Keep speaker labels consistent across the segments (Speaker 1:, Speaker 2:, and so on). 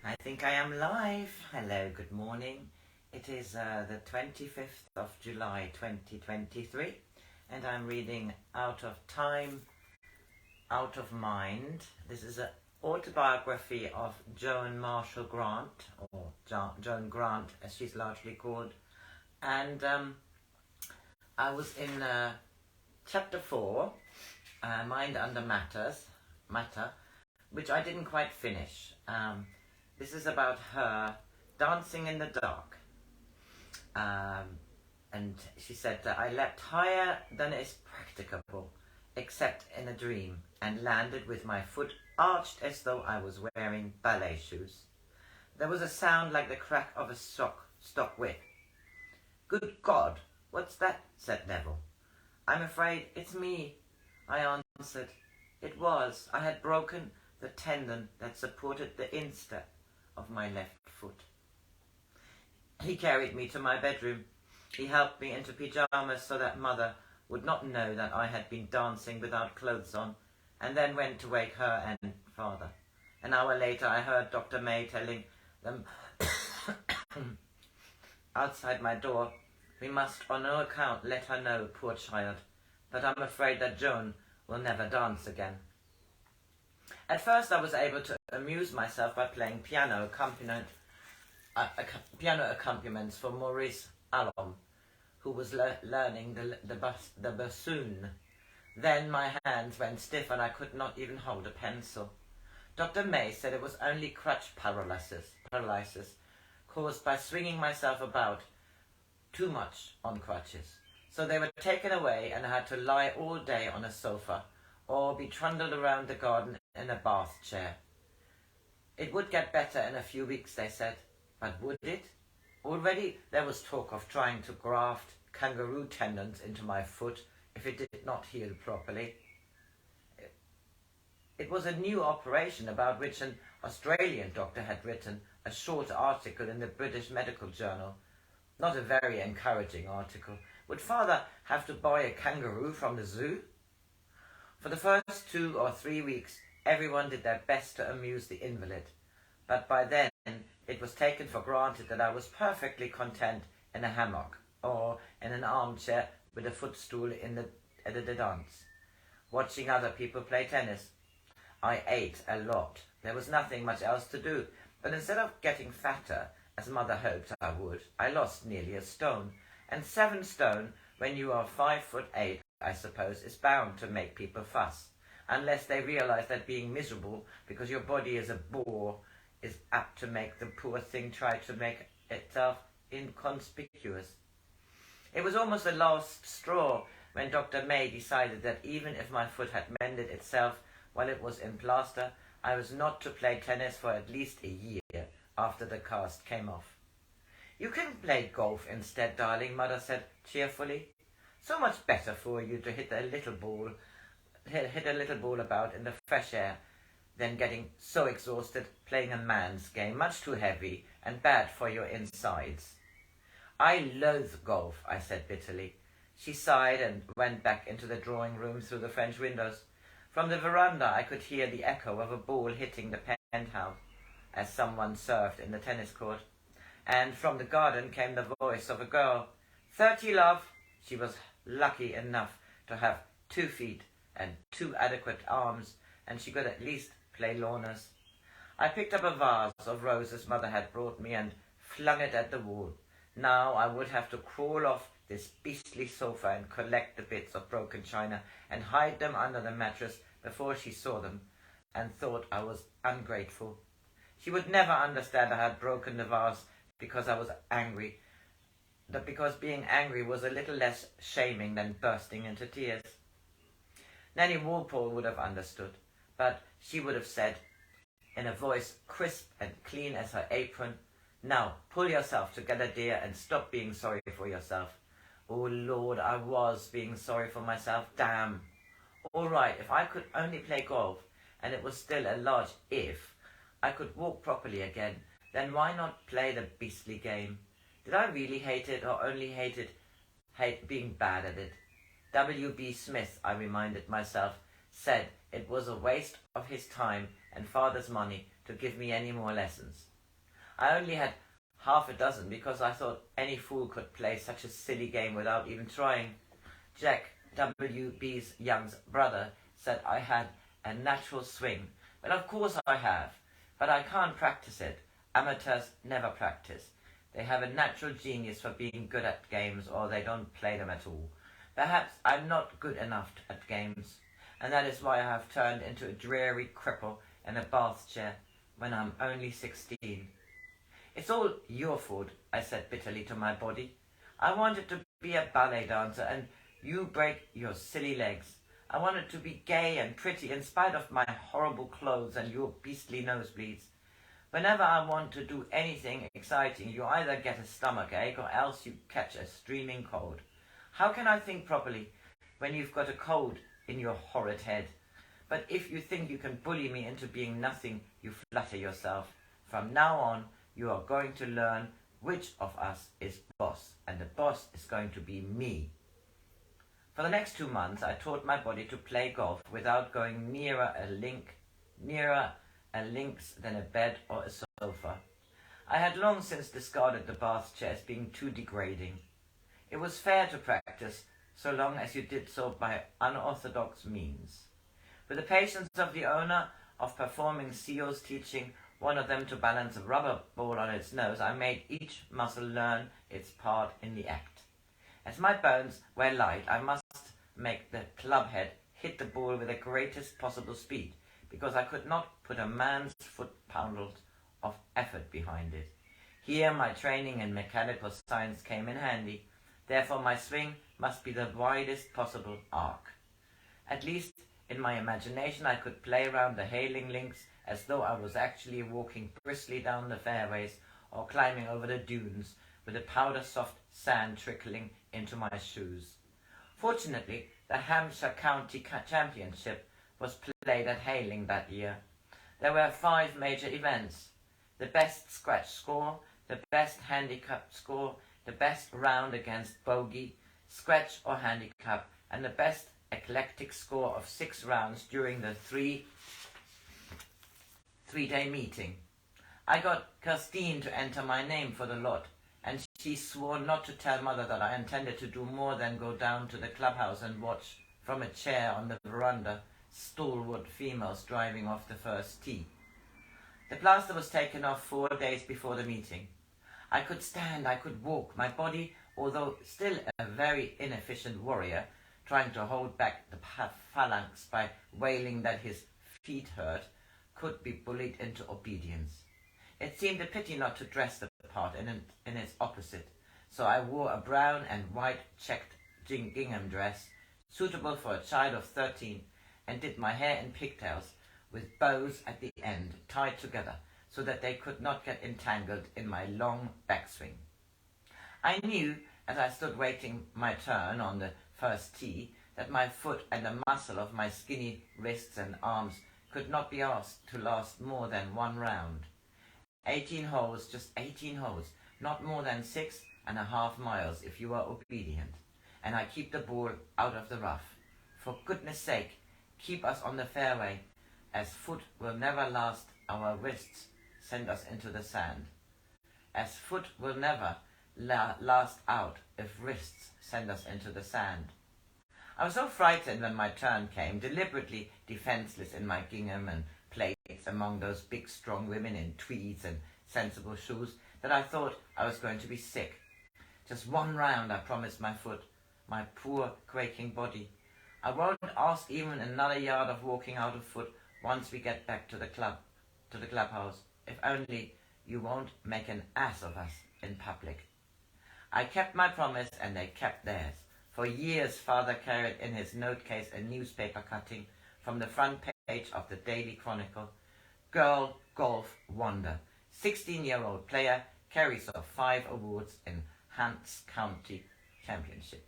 Speaker 1: I think I am live. Hello, good morning. It is the 25th of July 2023 and I'm reading Out of Time, Out of Mind. This is an autobiography of Joan Marshall Grant, or Joan Grant as she's largely called. And I was in chapter 4, Mind Under Matter, which I didn't quite finish. This is about her dancing in the dark. And she said that I leapt higher than is practicable, except in a dream, and landed with my foot arched as though I was wearing ballet shoes. There was a sound like the crack of a stock whip. "Good God, what's that?" said Neville. "I'm afraid it's me," I answered. It was. I had broken the tendon that supported the instep of my left foot. He carried me to my bedroom. He helped me into pyjamas so that Mother would not know that I had been dancing without clothes on, and then went to wake her and Father. An hour later I heard Dr. May telling them outside my door, "We must on no account let her know, poor child, but I'm afraid that Joan will never dance again." At first I was able to amuse myself by playing piano accompaniments for Maurice Allom, who was learning the bassoon. Then my hands went stiff and I could not even hold a pencil. Dr. May said it was only crutch paralysis caused by swinging myself about too much on crutches. So they were taken away and I had to lie all day on a sofa or be trundled around the garden in a bath chair. It would get better in a few weeks, they said. But would it? Already there was talk of trying to graft kangaroo tendons into my foot if it did not heal properly. It was a new operation about which an Australian doctor had written a short article in the British Medical Journal. Not a very encouraging article. Would Father have to buy a kangaroo from the zoo? For the first 2 or 3 weeks, everyone did their best to amuse the invalid, but by then it was taken for granted that I was perfectly content in a hammock or in an armchair with a footstool at the dance, watching other people play tennis. I ate a lot. There was nothing much else to do, but instead of getting fatter, as Mother hoped I would, I lost nearly a stone, and 7 stone when you are 5'8", I suppose, is bound to make people fuss, unless they realize that being miserable because your body is a bore is apt to make the poor thing try to make itself inconspicuous. It was almost the last straw when Dr. May decided that even if my foot had mended itself while it was in plaster, I was not to play tennis for at least a year after the cast came off. "You can play golf instead, darling," Mother said cheerfully. "So much better for you to hit a little ball about in the fresh air than getting so exhausted playing a man's game, much too heavy and bad for your insides." "I loathe golf," I said bitterly. She sighed and went back into the drawing room through the French windows. From the veranda I could hear the echo of a ball hitting the penthouse as someone served in the tennis court. And from the garden came the voice of a girl. 30, love." She was lucky enough to have 2 feet and 2 adequate arms, and she could at least play lawners. I picked up a vase of roses Mother had brought me and flung it at the wall. Now I would have to crawl off this beastly sofa and collect the bits of broken china and hide them under the mattress before she saw them and thought I was ungrateful. She would never understand I had broken the vase because I was angry, because being angry was a little less shaming than bursting into tears. Nanny Walpole would have understood, but she would have said, in a voice crisp and clean as her apron, "Now, pull yourself together, dear, and stop being sorry for yourself." Oh, Lord, I was being sorry for myself. Damn. All right, if I could only play golf, and it was still a large if, I could walk properly again, then why not play the beastly game? Did I really hate it, or only hate being bad at it? W.B. Smith, I reminded myself, said it was a waste of his time and Father's money to give me any more lessons. I only had half a dozen because I thought any fool could play such a silly game without even trying. Jack, W.B.'s Young's brother, said I had a natural swing. Well, of course I have, but I can't practice it. Amateurs never practice. They have a natural genius for being good at games, or they don't play them at all. Perhaps I'm not good enough at games, and that is why I have turned into a dreary cripple in a bath chair when I'm only 16. It's all your fault, I said bitterly to my body. I wanted to be a ballet dancer, and you break your silly legs. I wanted to be gay and pretty in spite of my horrible clothes and your beastly nosebleeds. Whenever I want to do anything exciting, you either get a stomachache or else you catch a streaming cold. How can I think properly when you've got a cold in your horrid head? But if you think you can bully me into being nothing, you flatter yourself. From now on, you are going to learn which of us is boss, and the boss is going to be me. For the next 2 months, I taught my body to play golf without going nearer a links than a bed or a sofa. I had long since discarded the bath chair as being too degrading. It was fair to practice, so long as you did so by unorthodox means. With the patience of the owner of performing CEO's teaching one of them to balance a rubber ball on its nose, I made each muscle learn its part in the act. As my bones were light, I must make the club head hit the ball with the greatest possible speed, because I could not put a man's foot-pounds of effort behind it. Here my training in mechanical science came in handy. Therefore my swing must be the widest possible arc. At least in my imagination I could play around the hailing links as though I was actually walking briskly down the fairways or climbing over the dunes with the powder-soft sand trickling into my shoes. Fortunately, the Hampshire County Championship was played at Hayling that year. There were 5 major events: the best scratch score, the best handicap score, the best round against bogey, scratch or handicap, and the best eclectic score of 6 rounds during the three-day meeting. I got Kirstine to enter my name for the lot, and she swore not to tell Mother that I intended to do more than go down to the clubhouse and watch from a chair on the veranda stalwart females driving off the first tee. The plaster was taken off 4 days before the meeting. I could stand, I could walk. My body, although still a very inefficient warrior, trying to hold back the phalanx by wailing that his feet hurt, could be bullied into obedience. It seemed a pity not to dress the part in its opposite, so I wore a brown and white checked gingham dress, suitable for a child of 13, and did my hair in pigtails, with bows at the end tied together, so that they could not get entangled in my long backswing. I knew, as I stood waiting my turn on the first tee, that my foot and the muscle of my skinny wrists and arms could not be asked to last more than 1 round. 18 holes, just 18 holes, not more than 6.5 miles if you are obedient, and I keep the ball out of the rough. For goodness sake, keep us on the fairway, as foot will never last our wrists send us into the sand. As foot will never last out if wrists send us into the sand. I was so frightened when my turn came, deliberately defenseless in my gingham and plaits among those big strong women in tweeds and sensible shoes, that I thought I was going to be sick. Just 1 round, I promised my foot, my poor quaking body. I won't ask even another yard of walking out of foot once we get back to the clubhouse, if only you won't make an ass of us in public. I kept my promise and they kept theirs. For years Father carried in his note case a newspaper cutting from the front page of the Daily Chronicle. Girl golf wonder. 16-year-old player carries off 5 awards in Hants County Championship.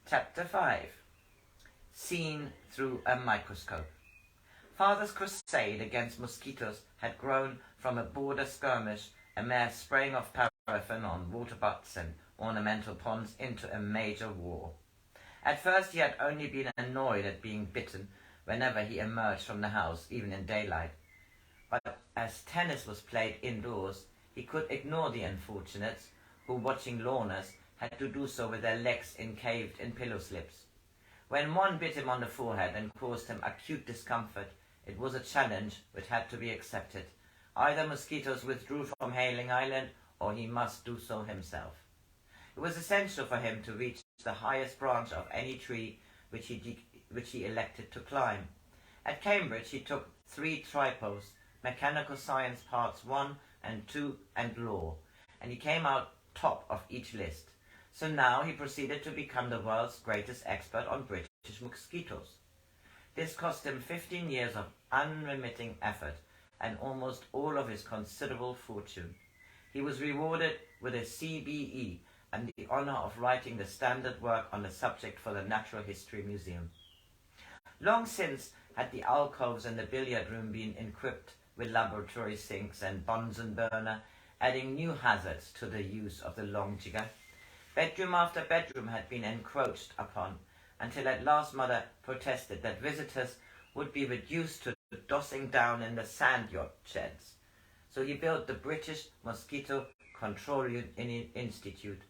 Speaker 1: Chapter 5. Seen through a microscope. Father's crusade against mosquitoes had grown from a border skirmish, a mere spraying of paraffin on water butts and ornamental ponds, into a major war. At first he had only been annoyed at being bitten whenever he emerged from the house, even in daylight. But as tennis was played indoors, he could ignore the unfortunates who, watching lawners, had to do so with their legs encaved in pillow slips. When one bit him on the forehead and caused him acute discomfort, it was a challenge which had to be accepted. Either mosquitoes withdrew from Hailing Island, or he must do so himself. It was essential for him to reach the highest branch of any tree which he elected to climb. At Cambridge he took 3 tripos, Mechanical Science Parts 1 and 2 and Law, and he came out top of each list. So now he proceeded to become the world's greatest expert on British mosquitoes. This cost him 15 years of unremitting effort and almost all of his considerable fortune. He was rewarded with a CBE and the honour of writing the standard work on the subject for the Natural History Museum. Long since had the alcoves in the billiard room been equipped with laboratory sinks and Bunsen burner, adding new hazards to the use of the long jigger. Bedroom after bedroom had been encroached upon, until at last Mother protested that visitors would be reduced to dossing down in the sand yacht sheds. So he built the British Mosquito Control Institute,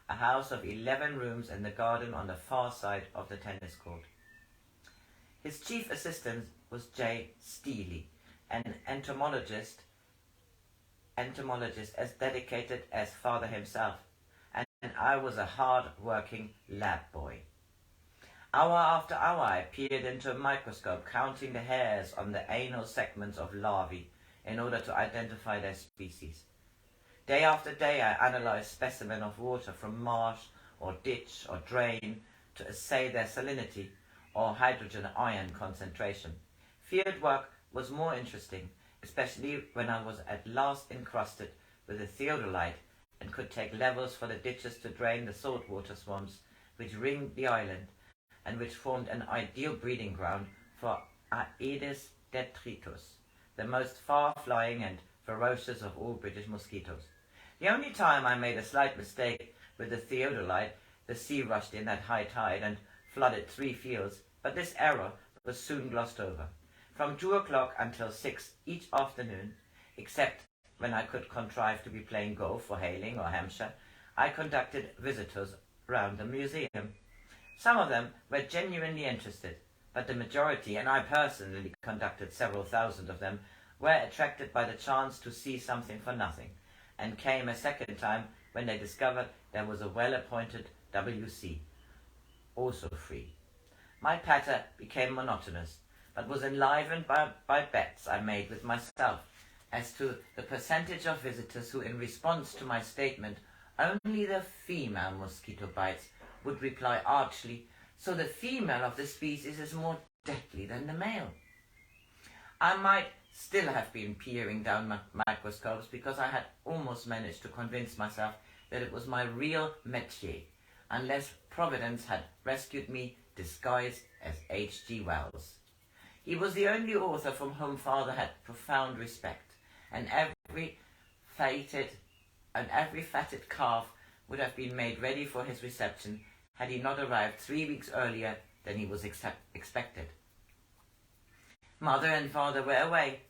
Speaker 1: a house of 11 rooms in the garden on the far side of the tennis court. His chief assistant was J. Steely, an entomologist as dedicated as father himself, and I was a hard-working lab boy. Hour after hour I peered into a microscope, counting the hairs on the anal segments of larvae in order to identify their species. Day after day I analyzed specimens of water from marsh or ditch or drain to assay their salinity or hydrogen ion concentration. Field work was more interesting, especially when I was at last encrusted with a theodolite and could take levels for the ditches to drain the saltwater swamps which ringed the island and which formed an ideal breeding ground for Aedes detritus, the most far-flying and ferocious of all British mosquitoes. The only time I made a slight mistake with the theodolite, the sea rushed in at high tide and flooded 3 fields, but this error was soon glossed over. From 2 o'clock until 6 each afternoon, except when I could contrive to be playing golf or Hailing or Hampshire, I conducted visitors round the museum. Some of them were genuinely interested, but the majority, and I personally conducted several thousand of them, were attracted by the chance to see something for nothing, and came a second time when they discovered there was a well-appointed WC, also free. My patter became monotonous, but was enlivened by bets I made with myself as to the percentage of visitors who, in response to my statement, only the female mosquito bites, would reply archly, "So the female of the species is more deadly than the male." I might still have been peering down microscopes because I had almost managed to convince myself that it was my real métier, unless Providence had rescued me disguised as H.G. Wells. He was the only author from whom father had profound respect, and every fatted calf would have been made ready for his reception had he not arrived 3 weeks earlier than he was expected. Mother and father were away,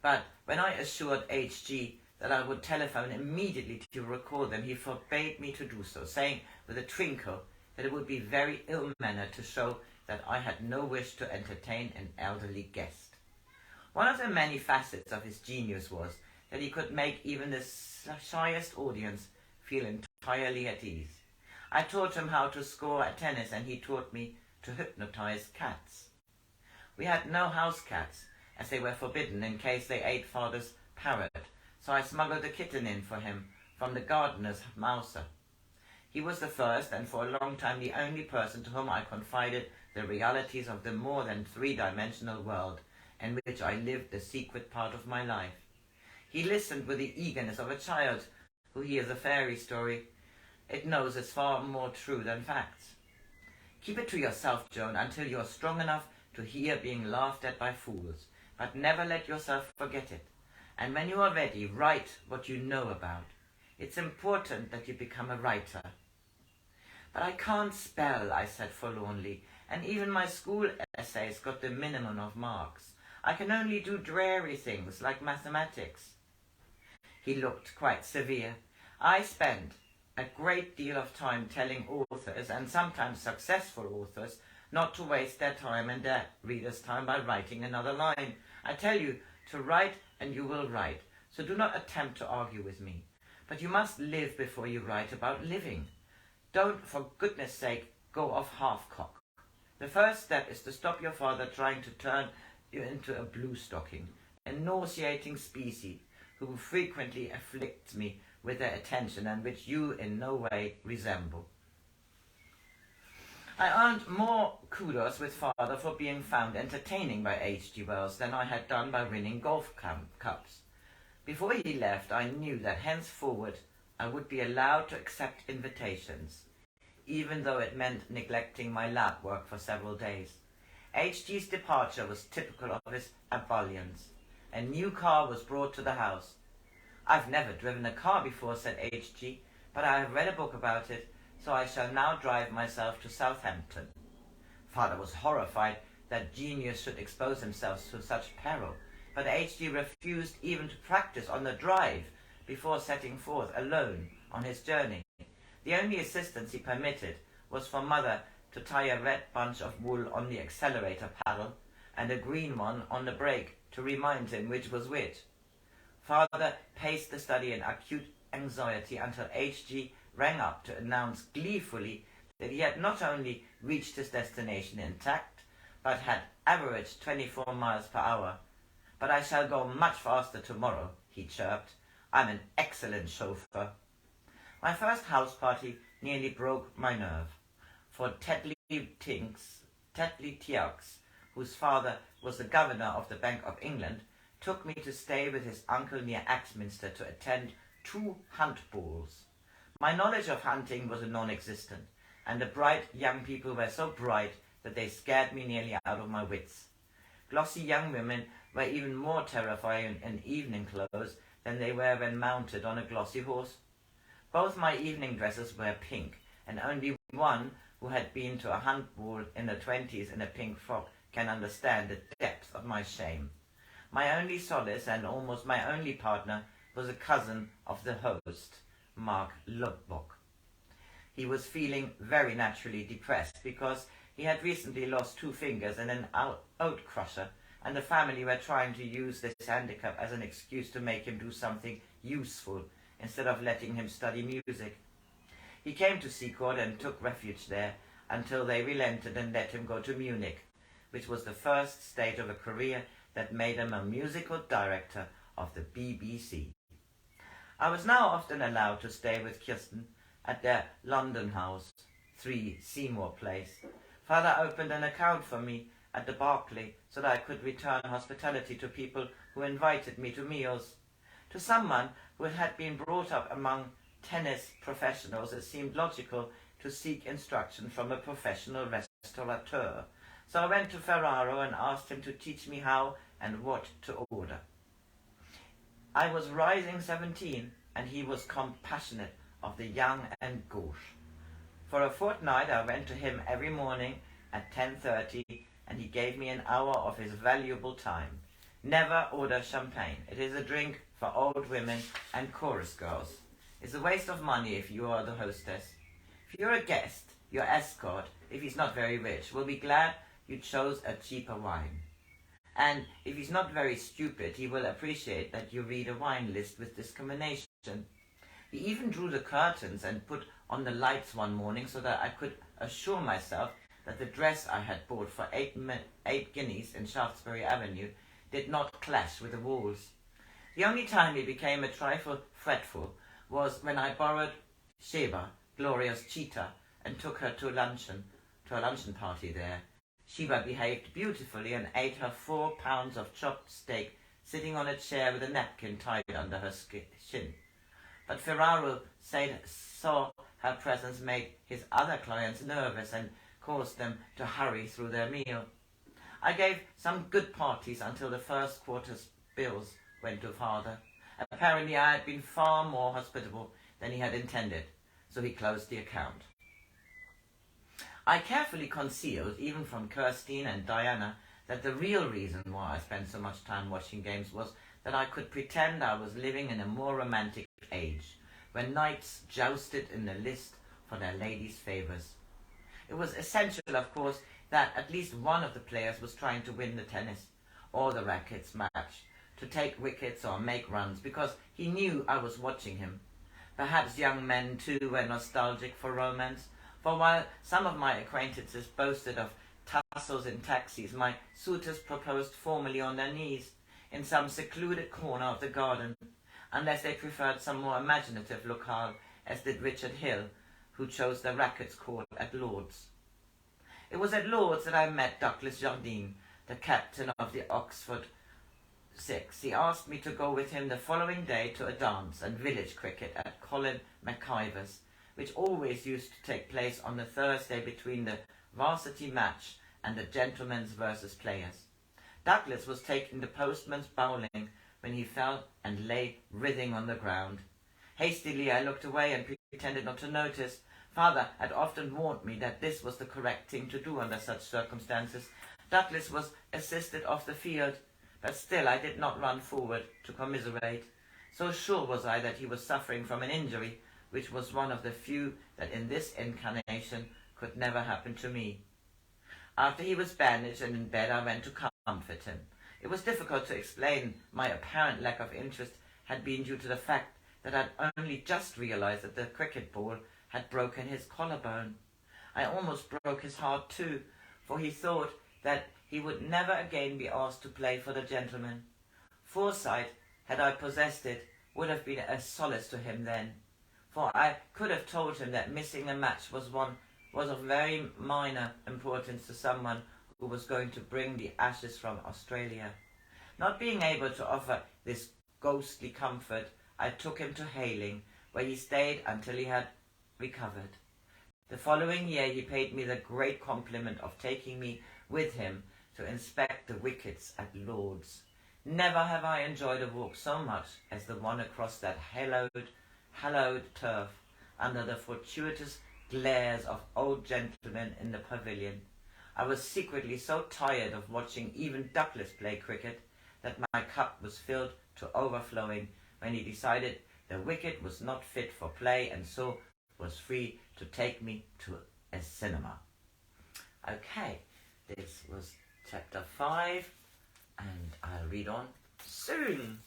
Speaker 1: but when I assured H.G. that I would telephone immediately to recall them, he forbade me to do so, saying with a twinkle that it would be very ill-mannered to show that I had no wish to entertain an elderly guest. One of the many facets of his genius was that he could make even the shyest audience feel entirely at ease. I taught him how to score at tennis, and he taught me to hypnotize cats. We had no house cats, as they were forbidden in case they ate father's parrot, so I smuggled a kitten in for him from the gardener's mouser. He was the first, and for a long time the only person to whom I confided the realities of the more than 3-dimensional world in which I lived the secret part of my life. He listened with the eagerness of a child who hears a fairy story. It knows it's far more true than facts. Keep it to yourself, Joan, until you're strong enough to hear being laughed at by fools, but never let yourself forget it. And when you are ready, write what you know about. It's important that you become a writer. But I can't spell, I said forlornly, and even my school essays got the minimum of marks. I can only do dreary things like mathematics." He looked quite severe. "I spend a great deal of time telling authors, and sometimes successful authors, not to waste their time and their readers' time by writing another line. I tell you to write, and you will write, so do not attempt to argue with me. But you must live before you write about living. Don't, for goodness sake, go off half-cock. The first step is to stop your father trying to turn you into a blue-stocking, a nauseating species who frequently afflicts me with their attention and which you in no way resemble." I earned more kudos with father for being found entertaining by H.G. Wells than I had done by winning golf cups. Before he left, I knew that henceforward I would be allowed to accept invitations, even though it meant neglecting my lab work for several days. H.G.'s departure was typical of his ebullience. A new car was brought to the house. "I've never driven a car before," said H.G., "but I have read a book about it, so I shall now drive myself to Southampton." Father was horrified that genius should expose himself to such peril, but H.G. refused even to practice on the drive before setting forth alone on his journey. The only assistance he permitted was for Mother to tie a red bunch of wool on the accelerator paddle and a green one on the brake to remind him which was which. Father paced the study in acute anxiety until H.G. rang up to announce gleefully that he had not only reached his destination intact, but had averaged 24 miles per hour. "But I shall go much faster tomorrow," he chirped. "I'm an excellent chauffeur." My first house party nearly broke my nerve, for Tetley Tiaux, whose father was the governor of the Bank of England, took me to stay with his uncle near Axminster to attend 2 hunt balls. My knowledge of hunting was non-existent, and the bright young people were so bright that they scared me nearly out of my wits. Glossy young women were even more terrifying in evening clothes than they were when mounted on a glossy horse. Both my evening dresses were pink, and only one who had been to a hunt ball in the 20s in a pink frock can understand the depth of my shame. My only solace, and almost my only partner, was a cousin of the host, Mark Lodbock. He was feeling very naturally depressed because he had recently lost 2 fingers in an oat crusher, and the family were trying to use this handicap as an excuse to make him do something useful instead of letting him study music. He came to Secord and took refuge there until they relented and let him go to Munich, which was the first stage of a career that made him a musical director of the BBC. I was now often allowed to stay with Kirsten at their London house, 3 Seymour Place. Father opened an account for me at the Berkeley so that I could return hospitality to people who invited me to meals. To someone who had been brought up among tennis professionals, it seemed logical to seek instruction from a professional restaurateur. So I went to Ferraro and asked him to teach me how and what to order. I was rising 17, and he was compassionate of the young and gauche. For a fortnight I went to him every morning at 10:30, and he gave me an hour of his valuable time. Never order champagne. It is a drink for old women and chorus girls. It's a waste of money if you are the hostess. If you're a guest, your escort, if he's not very rich, will be glad you chose a cheaper wine. And if he's not very stupid, he will appreciate that you read a wine list with discrimination. He even drew the curtains and put on the lights one morning so that I could assure myself that the dress I had bought for 8 guineas in Shaftesbury Avenue did not clash with the walls. The only time he became a trifle fretful was when I borrowed Sheba, Gloria's cheetah, and took her to a luncheon party there. Sheba behaved beautifully and ate her 4 pounds of chopped steak sitting on a chair with a napkin tied under her shin. But Ferraro saw her presence made his other clients nervous and caused them to hurry through their meal. I gave some good parties until the first quarter's bills went to father. Apparently I had been far more hospitable than he had intended, so he closed the account. I carefully concealed, even from Kirstine and Diana, that the real reason why I spent so much time watching games was that I could pretend I was living in a more romantic age, when knights jousted in the list for their ladies' favours. It was essential, of course, that at least one of the players was trying to win the tennis or the rackets match, to take wickets or make runs, because he knew I was watching him. Perhaps young men too were nostalgic for romance, for while some of my acquaintances boasted of tussles in taxis, my suitors proposed formally on their knees in some secluded corner of the garden, unless they preferred some more imaginative locale, as did Richard Hill, who chose the rackets court at Lord's. It was at Lord's that I met Douglas Jardine, the captain of the Oxford Six. He asked me to go with him the following day to a dance and village cricket at Colin McIver's, which always used to take place on the Thursday between the varsity match and the gentlemen's versus players. Douglas was taking the postman's bowling when he fell and lay writhing on the ground. Hastily I looked away and pretended not to notice. Father had often warned me that this was the correct thing to do under such circumstances. Douglas was assisted off the field, but still I did not run forward to commiserate. So sure was I that he was suffering from an injury, which was one of the few that in this incarnation could never happen to me. After he was bandaged and in bed, I went to comfort him. It was difficult to explain. My apparent lack of interest had been due to the fact that I had only just realized that the cricket ball had broken his collarbone. I almost broke his heart too, for he thought that he would never again be asked to play for the gentlemen. Foresight, had I possessed it, would have been a solace to him then, for I could have told him that missing a match was of very minor importance to someone who was going to bring the ashes from Australia. Not being able to offer this ghostly comfort, I took him to Hayling, where he stayed until he had recovered. The following year he paid me the great compliment of taking me with him to inspect the wickets at Lord's. Never have I enjoyed a walk so much as the one across that hallowed turf, under the fortuitous glares of old gentlemen in the pavilion. I was secretly so tired of watching even Douglas play cricket that my cup was filled to overflowing when he decided the wicket was not fit for play and so was free to take me to a cinema. Okay, this was chapter 5, and I'll read on soon.